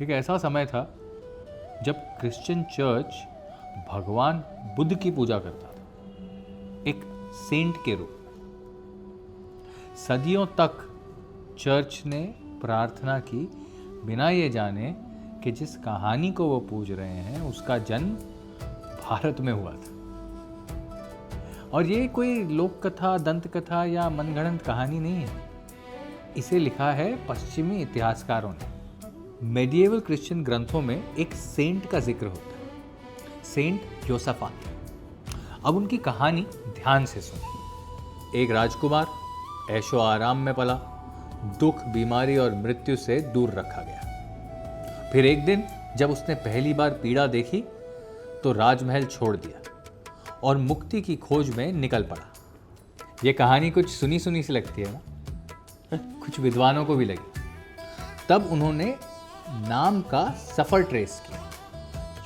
एक ऐसा समय था जब क्रिश्चियन चर्च भगवान बुद्ध की पूजा करता था, एक सेंट के रूप। सदियों तक चर्च ने प्रार्थना की बिना ये जाने कि जिस कहानी को वो पूज रहे हैं उसका जन्म भारत में हुआ था। और ये कोई लोक कथा, दंत कथा या मनगढ़ंत कहानी नहीं है। इसे लिखा है पश्चिमी इतिहासकारों ने। मेडिएवल क्रिश्चियन ग्रंथों में एक सेंट का जिक्र होता है, सेंट योसाफात। अब उनकी कहानी ध्यान से सुनिए। एक राजकुमार ऐशो आराम में पला, दुख, बीमारी और मृत्यु से दूर रखा गया। फिर एक दिन जब उसने पहली बार पीड़ा देखी तो राजमहल छोड़ दिया और मुक्ति की खोज में निकल पड़ा। यह कहानी कुछ सुनी सुनी सी लगती है ना, कुछ विद्वानों को भी लगी। तब उन्होंने नाम का सफर ट्रेस किया,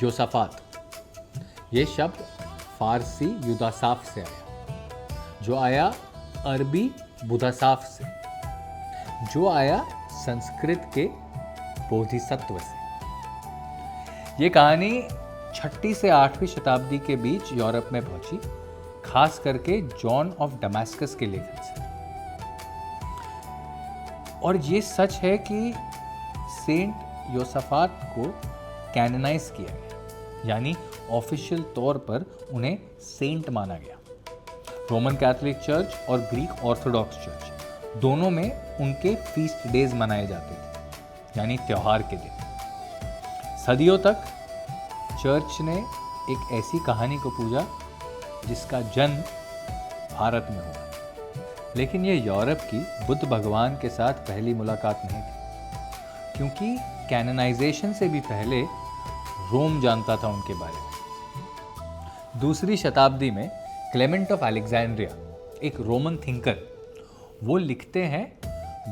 योसाफात। ये शब्द फारसी युदासाफ से आया, जो आया अरबी बुधासाफ से, जो आया संस्कृत के बोधिसत्व से। ये कहानी 6वीं से 8वीं शताब्दी के बीच यूरोप में पहुंची, खास करके जॉन ऑफ डमास्कस के लेखन से। और ये सच है कि सेंट योसाफात को कैनोनाइज किया गया, यानी ऑफिशियल तौर पर उन्हें सेंट माना गया। रोमन कैथोलिक चर्च और ग्रीक ऑर्थोडॉक्स चर्च दोनों में उनके फीस्ट डेज मनाए जाते थे, यानी त्योहार के दिन। सदियों तक चर्च ने एक ऐसी कहानी को पूजा जिसका जन्म भारत में हुआ। लेकिन यह यूरोप की बुद्ध भगवान के साथ पहली मुलाकात नहीं थी, क्योंकि कैनोनाइजेशन से भी पहले रोम जानता था उनके बारे में। 2वीं शताब्दी में क्लेमेंट ऑफ अलेक्जेंड्रिया, एक रोमन थिंकर, वो लिखते हैं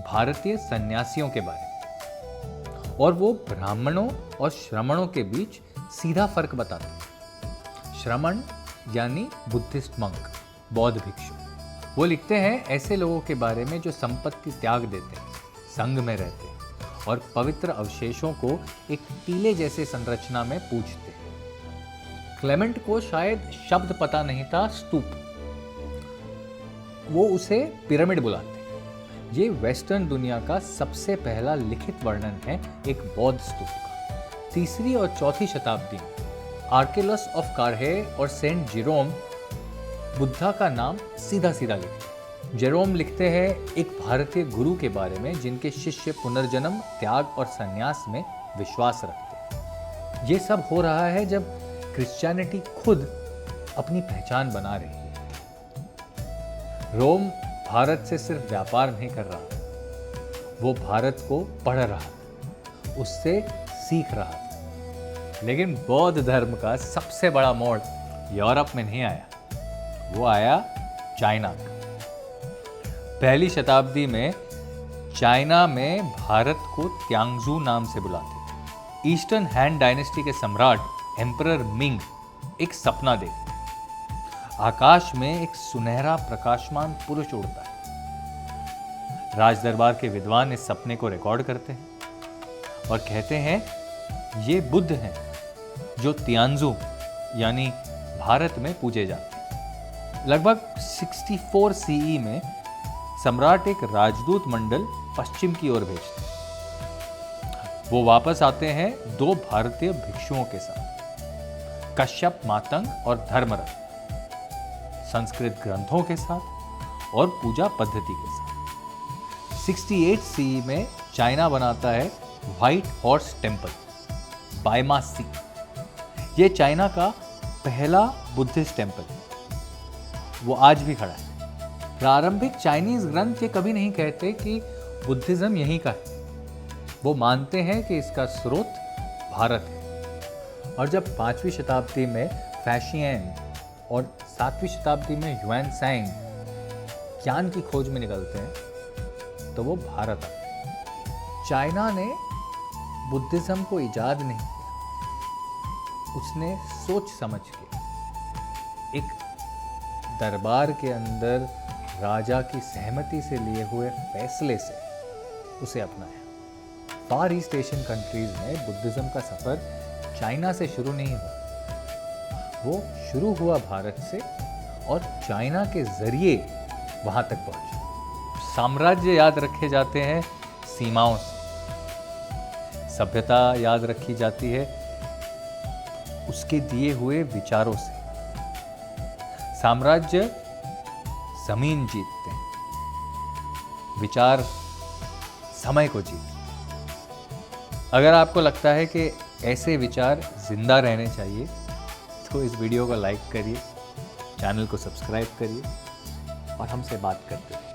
भारतीय सन्यासियों के बारे में, और वो ब्राह्मणों और श्रमणों के बीच सीधा फर्क बताते हैं। श्रमण यानी बुद्धिस्ट मंक, बौद्ध भिक्षु। वो लिखते हैं ऐसे लोगों के बारे में जो संपत्ति त्याग देते हैं, संघ में रहते हैं और पवित्र अवशेषों को एक टीले जैसे संरचना में पूजते हैं। क्लेमेंट को शायद शब्द पता नहीं था, स्तूप। वो उसे पिरामिड बुलाते हैं। ये वेस्टर्न दुनिया का सबसे पहला लिखित वर्णन है एक बौद्ध स्तूप का। 3वीं और 4वीं शताब्दी में आर्केलस ऑफ कारहे और सेंट जेरोम बुद्धा का नाम सीधा सीधा लिखते हैं। जेरोम लिखते हैं एक भारतीय गुरु के बारे में जिनके शिष्य पुनर्जन्म, त्याग और संन्यास में विश्वास रखते हैं। ये सब हो रहा है जब क्रिश्चियनिटी खुद अपनी पहचान बना रही है। रोम भारत से सिर्फ व्यापार नहीं कर रहा, वो भारत को पढ़ रहा था, उससे सीख रहा था। लेकिन बौद्ध धर्म का सबसे बड़ा मोड़ यूरोप में नहीं आया, वो आया चाइना का। पहली शताब्दी में चाइना में भारत को त्यांगजू नाम से बुलाते थे। ईस्टर्न हैन डायनेस्टी के सम्राट एम्परर मिंग एक सपना देखते हैं। आकाश में एक सुनहरा प्रकाशमान पुरुष उड़ता है। राजदरबार के विद्वान इस सपने को रिकॉर्ड करते हैं और कहते हैं ये बुद्ध हैं जो तियानजू यानी भारत में पूजे जाते हैं। लगभग 64 सीई में सम्राट एक राजदूत मंडल पश्चिम की ओर भेजते हैं। वो वापस आते हैं 2 भारतीय भिक्षुओं के साथ, कश्यप, मातंग और धर्मरथ, संस्कृत ग्रंथों के साथ और पूजा पद्धति के साथ। 68 सीई में चाइना बनाता है व्हाइट हॉर्स टेम्पल, बायमा सी। ये चाइना का पहला बुद्धिस्ट टेम्पल है, वो आज भी खड़ा है। प्रारंभिक चाइनीज ग्रंथ ये कभी नहीं कहते कि बुद्धिज्म यहीं का है। वो मानते हैं कि इसका स्रोत भारत है। और जब 5वीं शताब्दी में फैशियन और 7वीं शताब्दी में ह्यूएन सांग ज्ञान की खोज में निकलते हैं तो वो भारत आते हैं। चाइना ने बुद्धिज्म को इजाद नहीं किया, उसने सोच समझ के एक दरबार के अंदर राजा की सहमति से लिए हुए फैसले से उसे अपनाया। फार ईस्ट एशियन कंट्रीज में बुद्धिज्म का सफ़र चाइना से शुरू नहीं हुआ, वो शुरू हुआ भारत से और चाइना के ज़रिए वहाँ तक पहुँचा। साम्राज्य याद रखे जाते हैं सीमाओं से, सभ्यता याद रखी जाती है उसके दिए हुए विचारों से। साम्राज्य जमीन जीतते हैं, विचार समय को जीतते हैं। अगर आपको लगता है कि ऐसे विचार जिंदा रहने चाहिए तो इस वीडियो को लाइक करिए, चैनल को सब्सक्राइब करिए और हमसे बात करते रहिए।